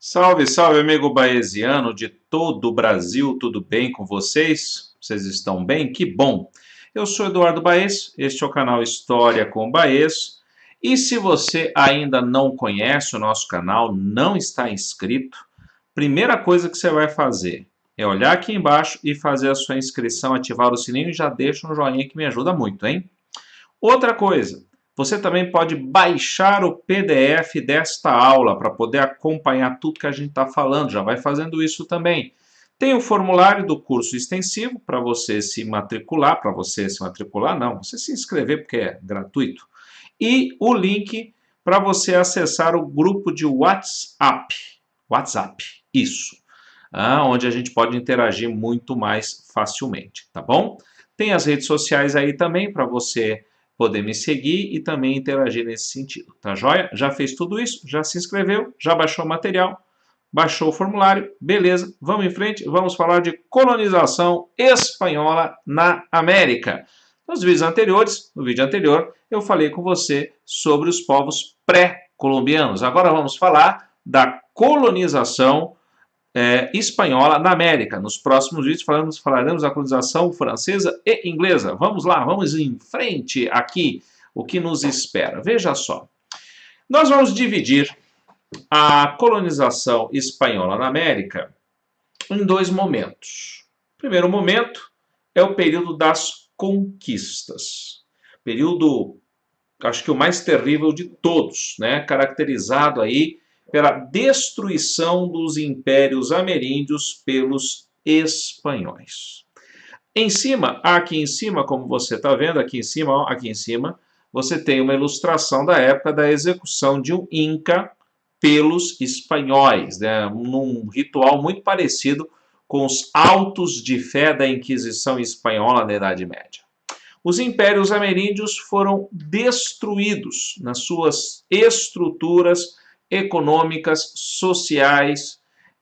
Salve, salve, amigo baesiano de todo o Brasil, tudo bem com vocês? Vocês estão bem? Que bom! Eu sou Eduardo Baes, este é o canal História com Baes. E se você ainda não conhece o nosso canal, não está inscrito, primeira coisa que você vai fazer é olhar aqui embaixo e fazer a sua inscrição, ativar o sininho e já deixa um joinha que me ajuda muito, hein? Outra coisa, você também pode baixar o PDF desta aula para poder acompanhar tudo que a gente está falando, já vai fazendo isso também. Tem o formulário do curso extensivo para você se matricular, não, você se inscrever porque é gratuito. E o link para você acessar o grupo de WhatsApp. WhatsApp, isso. Onde a gente pode interagir muito mais facilmente, tá bom? Tem as redes sociais aí também para você poder me seguir e também interagir nesse sentido, tá joia? Já fez tudo isso? Já se inscreveu? Já baixou o material? Baixou o formulário? Beleza, vamos em frente, vamos falar de colonização espanhola na América. Nos vídeos anteriores, no vídeo anterior, eu falei com você sobre os povos pré-colombianos. Agora vamos falar da colonização espanhola na América. Nos próximos vídeos falaremos da colonização francesa e inglesa. Vamos lá, vamos em frente aqui, o que nos espera. Veja só, nós vamos dividir a colonização espanhola na América em dois momentos. O primeiro momento é o período das conquistas. Período, acho que o mais terrível de todos, né? Caracterizado aí pela destruição dos impérios ameríndios pelos espanhóis. Aqui em cima, como você está vendo, aqui em cima, você tem uma ilustração da época da execução de um Inca pelos espanhóis, né? Num ritual muito parecido com os autos de fé da Inquisição espanhola na Idade Média. Os impérios ameríndios foram destruídos nas suas estruturas econômicas, sociais,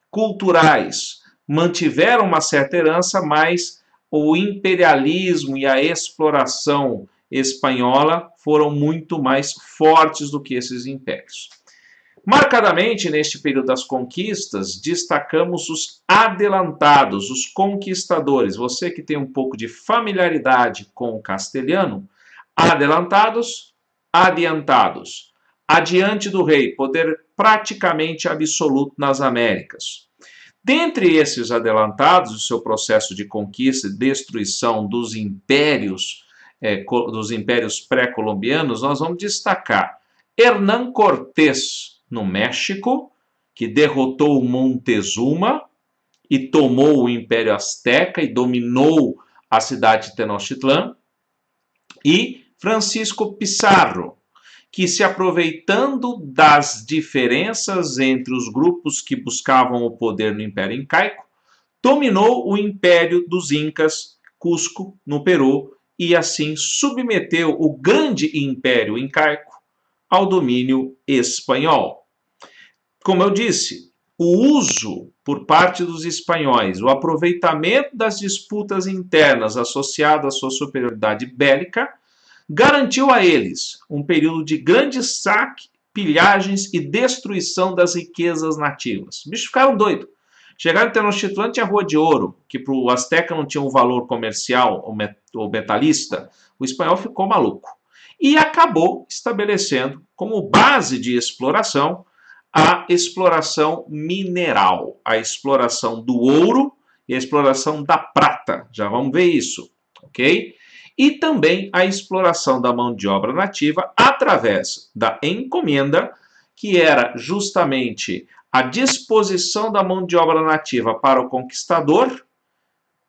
culturais. Mantiveram uma certa herança, mas o imperialismo e a exploração espanhola foram muito mais fortes do que esses impérios. Marcadamente, neste período das conquistas, destacamos os adelantados, os conquistadores. Você que tem um pouco de familiaridade com o castelhano, adelantados, adiantados. Adiante do rei, poder praticamente absoluto nas Américas. Dentre esses adelantados, o seu processo de conquista e destruição dos impérios pré-colombianos, nós vamos destacar Hernán Cortés, no México, que derrotou Montezuma e tomou o Império Azteca e dominou a cidade de Tenochtitlán, e Francisco Pizarro, que, se aproveitando das diferenças entre os grupos que buscavam o poder no Império Incaico, dominou o Império dos Incas, Cusco, no Peru, e assim submeteu o grande Império Incaico ao domínio espanhol. Como eu disse, o uso por parte dos espanhóis, o aproveitamento das disputas internas associado à sua superioridade bélica, garantiu a eles um período de grande saque, pilhagens e destruição das riquezas nativas. Os bichos ficaram doidos. Chegaram em Tenochtitlán, tinha rua de ouro, que para o Azteca não tinha um valor comercial ou metalista, o espanhol ficou maluco. E acabou estabelecendo como base de exploração a exploração mineral, a exploração do ouro e a exploração da prata. Já vamos ver isso, ok? E também a exploração da mão de obra nativa através da encomenda, que era justamente a disposição da mão de obra nativa para o conquistador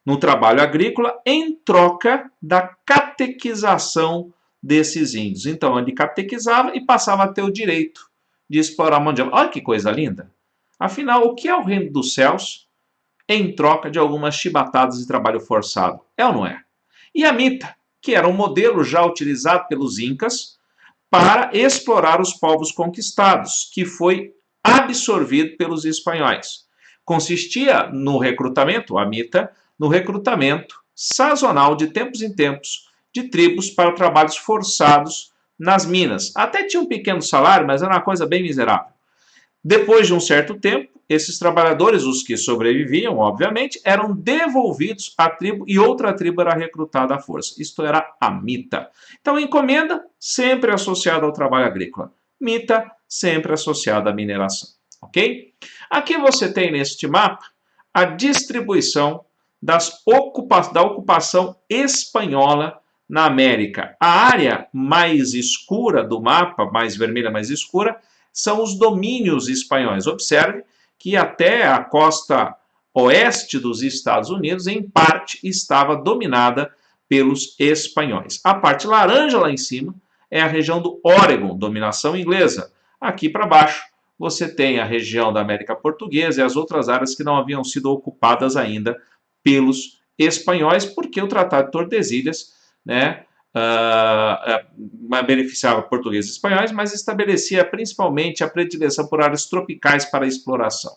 no trabalho agrícola em troca da catequização desses índios. Então, ele catequizava e passava a ter o direito de explorar a mão de obra. Olha que coisa linda! Afinal, o que é o reino dos céus em troca de algumas chibatadas de trabalho forçado? É ou não é? E a mita, que era um modelo já utilizado pelos incas para explorar os povos conquistados, que foi absorvido pelos espanhóis. Consistia no recrutamento, a mita, no recrutamento sazonal de tempos em tempos de tribos para trabalhos forçados nas minas. Até tinha um pequeno salário, mas era uma coisa bem miserável. Depois de um certo tempo, esses trabalhadores, os que sobreviviam, obviamente, eram devolvidos à tribo e outra tribo era recrutada à força. Isto era a mita. Então, encomenda, sempre associada ao trabalho agrícola. Mita, sempre associada à mineração. Ok? Aqui você tem neste mapa a distribuição da ocupação espanhola na América. A área mais escura do mapa, mais vermelha, mais escura, são os domínios espanhóis. Observe que até a costa oeste dos Estados Unidos, em parte, estava dominada pelos espanhóis. A parte laranja lá em cima é a região do Oregon, dominação inglesa. Aqui para baixo, você tem a região da América Portuguesa e as outras áreas que não haviam sido ocupadas ainda pelos espanhóis, porque o Tratado de Tordesilhas, né, beneficiava portugueses e espanhóis, mas estabelecia principalmente a predileção por áreas tropicais para exploração.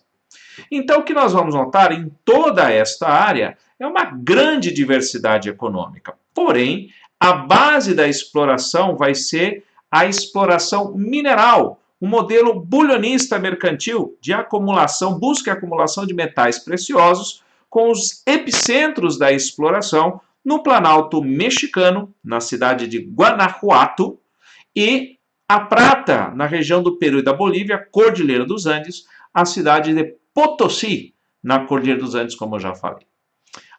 Então, o que nós vamos notar em toda esta área é uma grande diversidade econômica. Porém, a base da exploração vai ser a exploração mineral, um modelo bulionista mercantil de acumulação, busca e acumulação de metais preciosos, com os epicentros da exploração no Planalto Mexicano, na cidade de Guanajuato, e a prata na região do Peru e da Bolívia, Cordilheira dos Andes, a cidade de Potosí, na Cordilheira dos Andes, como eu já falei.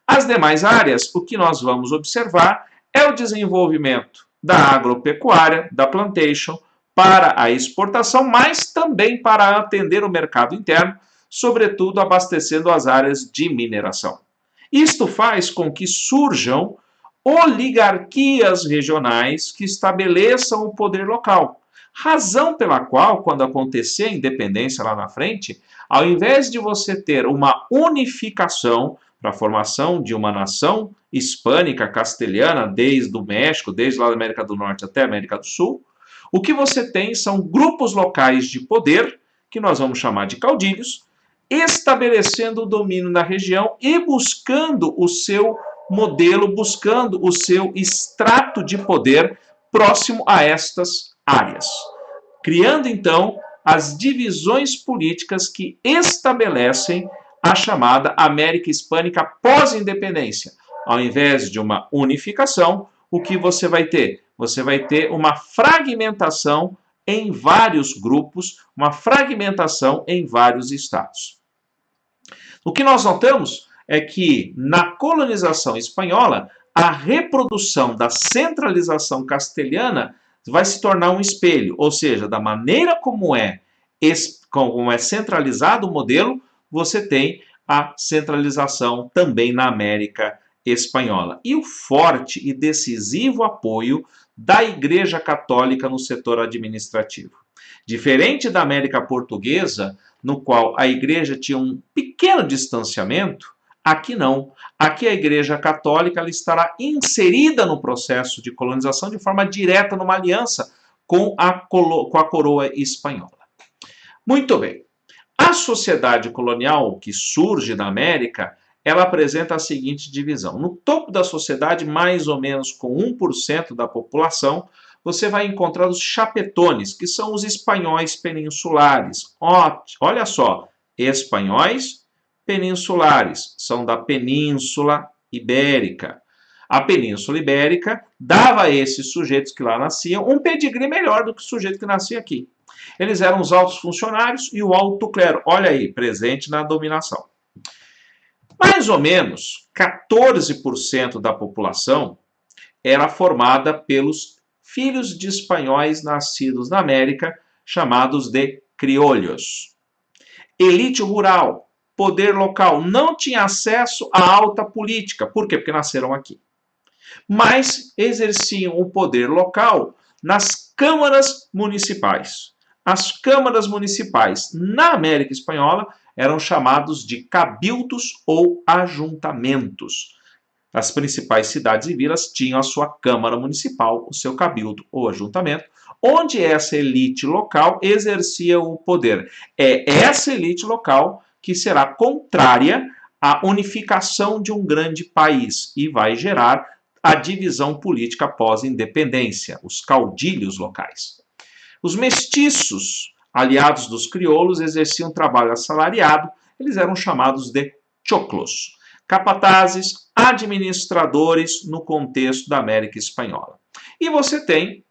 As demais áreas, o que nós vamos observar é o desenvolvimento da agropecuária, da plantation, para a exportação, mas também para atender o mercado interno, sobretudo abastecendo as áreas de mineração. Isto faz com que surjam oligarquias regionais que estabeleçam o poder local. Razão pela qual, quando acontecer a independência lá na frente, ao invés de você ter uma unificação para a formação de uma nação hispânica, castelhana, desde o México, desde lá da América do Norte até a América do Sul, o que você tem são grupos locais de poder, que nós vamos chamar de caudilhos, estabelecendo o domínio na região e buscando o seu modelo, buscando o seu extrato de poder próximo a estas áreas. Criando, então, as divisões políticas que estabelecem a chamada América Hispânica pós-independência. Ao invés de uma unificação, o que você vai ter? Você vai ter uma fragmentação em vários grupos, uma fragmentação em vários estados. O que nós notamos é que na colonização espanhola, a reprodução da centralização castelhana vai se tornar um espelho, ou seja, da maneira como é centralizado o modelo, você tem a centralização também na América Espanhola. E o forte e decisivo apoio da Igreja Católica no setor administrativo. Diferente da América Portuguesa, no qual a igreja tinha um pequeno distanciamento, aqui não. Aqui a Igreja Católica ela estará inserida no processo de colonização de forma direta numa aliança com a coroa espanhola. Muito bem. A sociedade colonial que surge na América, ela apresenta a seguinte divisão. No topo da sociedade, mais ou menos com 1% da população, você vai encontrar os chapetones, que são os espanhóis peninsulares. Olha só, espanhóis peninsulares, são da Península Ibérica. A Península Ibérica dava a esses sujeitos que lá nasciam um pedigree melhor do que o sujeito que nascia aqui. Eles eram os altos funcionários e o alto clero, olha aí, presente na dominação. Mais ou menos 14% da população era formada pelos filhos de espanhóis nascidos na América, chamados de criolhos. Elite rural, poder local, não tinha acesso à alta política. Por quê? Porque nasceram aqui. Mas exerciam o poder local nas câmaras municipais. As câmaras municipais na América Espanhola eram chamados de cabildos ou ajuntamentos. As principais cidades e vilas tinham a sua Câmara Municipal, o seu cabildo ou ajuntamento, onde essa elite local exercia o poder. É essa elite local que será contrária à unificação de um grande país e vai gerar a divisão política pós-independência, os caudilhos locais. Os mestiços aliados dos crioulos, exerciam trabalho assalariado, eles eram chamados de choclos, capatazes, administradores no contexto da América Espanhola. E você tem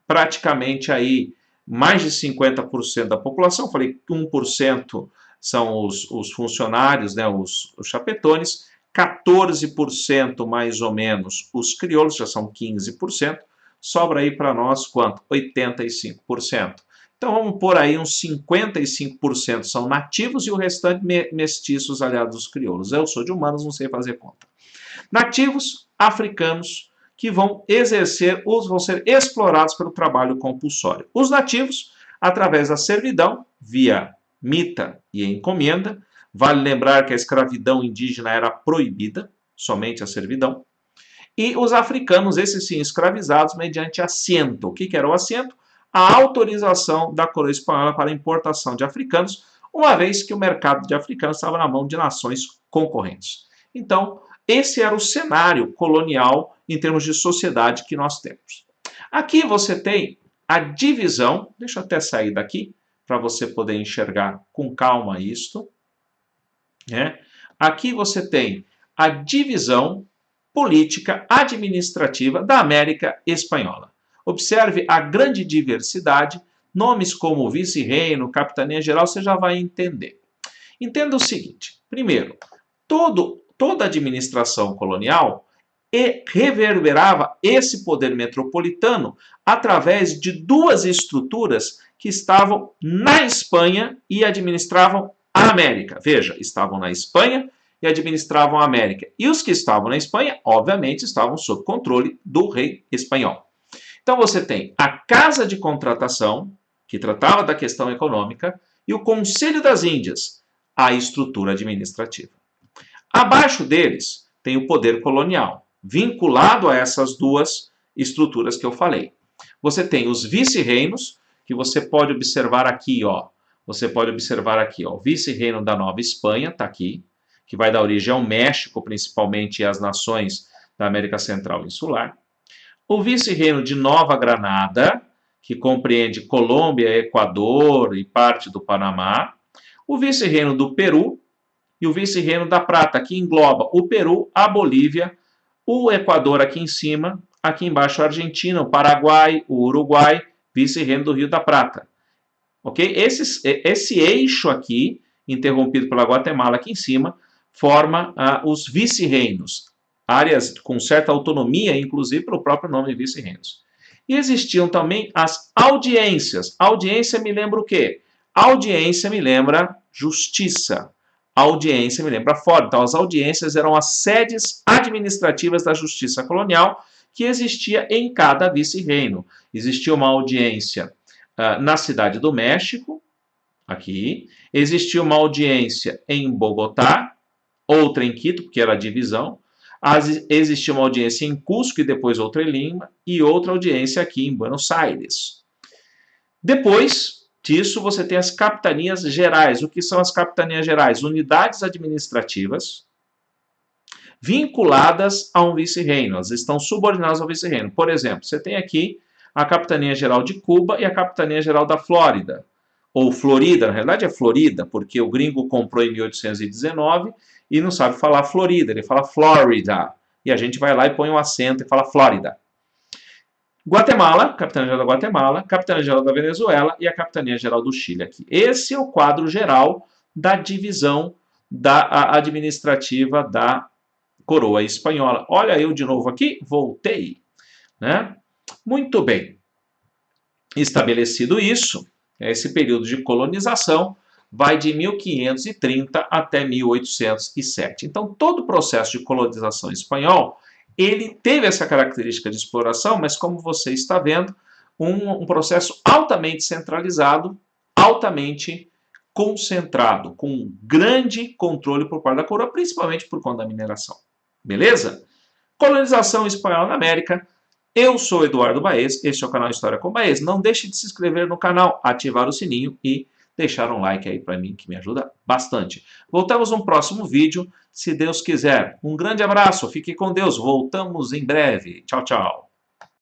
praticamente aí mais de 50% da população, falei que 1% são os funcionários, né, os chapetones, 14% mais ou menos os crioulos, já são 15%, sobra aí para nós quanto? 85%. Então vamos pôr aí uns 55% são nativos e o restante mestiços aliados dos crioulos. Eu sou de humanos, não sei fazer conta. Nativos africanos que vão exercer, ou vão ser explorados pelo trabalho compulsório. Os nativos, através da servidão, via mita e encomenda. Vale lembrar que a escravidão indígena era proibida, somente a servidão. E os africanos, esses sim, escravizados mediante assento. O que era o assento? A autorização da coroa espanhola para a importação de africanos, uma vez que o mercado de africanos estava na mão de nações concorrentes. Então, esse era o cenário colonial em termos de sociedade que nós temos. Aqui você tem a divisão, deixa eu até sair daqui, para você poder enxergar com calma isto. Aqui você tem a divisão política administrativa da América Espanhola. Observe a grande diversidade, nomes como vice-reino, capitania-geral, você já vai entender. Entenda o seguinte, primeiro, toda a administração colonial reverberava esse poder metropolitano através de duas estruturas que estavam na Espanha e administravam a América. Veja, estavam na Espanha e administravam a América. E os que estavam na Espanha, obviamente, estavam sob controle do rei espanhol. Então você tem a Casa de Contratação, que tratava da questão econômica, e o Conselho das Índias, a estrutura administrativa. Abaixo deles tem o poder colonial, vinculado a essas duas estruturas que eu falei. Você tem os vice-reinos, que você pode observar aqui, ó. Você pode observar aqui, ó, o vice-reino da Nova Espanha, está aqui, que vai dar origem ao México, principalmente, e às nações da América Central Insular. O vice-reino de Nova Granada, que compreende Colômbia, Equador e parte do Panamá. O vice-reino do Peru e o vice-reino da Prata, que engloba o Peru, a Bolívia, o Equador aqui em cima, aqui embaixo a Argentina, o Paraguai, o Uruguai, vice-reino do Rio da Prata. Ok? Esse eixo aqui, interrompido pela Guatemala aqui em cima, forma os vice-reinos. Áreas com certa autonomia, inclusive pelo próprio nome vice-reinos. E existiam também as audiências. Audiência me lembra o quê? Audiência me lembra justiça. Audiência me lembra fora. Então, as audiências eram as sedes administrativas da justiça colonial que existia em cada vice-reino. Existia uma audiência na cidade do México, aqui. Existia uma audiência em Bogotá, outra em Quito, porque era a divisão. Existia uma audiência em Cusco e depois outra em Lima, e outra audiência aqui em Buenos Aires. Depois disso, você tem as capitanias gerais. O que são as capitanias gerais? Unidades administrativas vinculadas a um vice-reino. Elas estão subordinadas ao vice-reino. Por exemplo, você tem aqui a Capitania Geral de Cuba e a Capitania Geral da Flórida. Ou Florida, na realidade é Florida, porque o gringo comprou em 1819 e não sabe falar Florida, ele fala Flórida. E a gente vai lá e põe um acento e fala Flórida. Guatemala, Capitania Geral da Guatemala, Capitania Geral da Venezuela e a Capitania Geral do Chile aqui. Esse é o quadro geral da divisão administrativa da coroa espanhola. Olha eu de novo aqui, voltei. Né? Muito bem. Estabelecido isso, esse período de colonização vai de 1530 até 1807. Então, todo o processo de colonização espanhol, ele teve essa característica de exploração, mas como você está vendo, um processo altamente centralizado, altamente concentrado, com grande controle por parte da coroa, principalmente por conta da mineração. Beleza? Colonização espanhola na América. Eu sou Eduardo Baez, este é o canal História com Baez. Não deixe de se inscrever no canal, ativar o sininho e deixar um like aí para mim, que me ajuda bastante. Voltamos no próximo vídeo, se Deus quiser. Um grande abraço, fique com Deus, voltamos em breve. Tchau, tchau.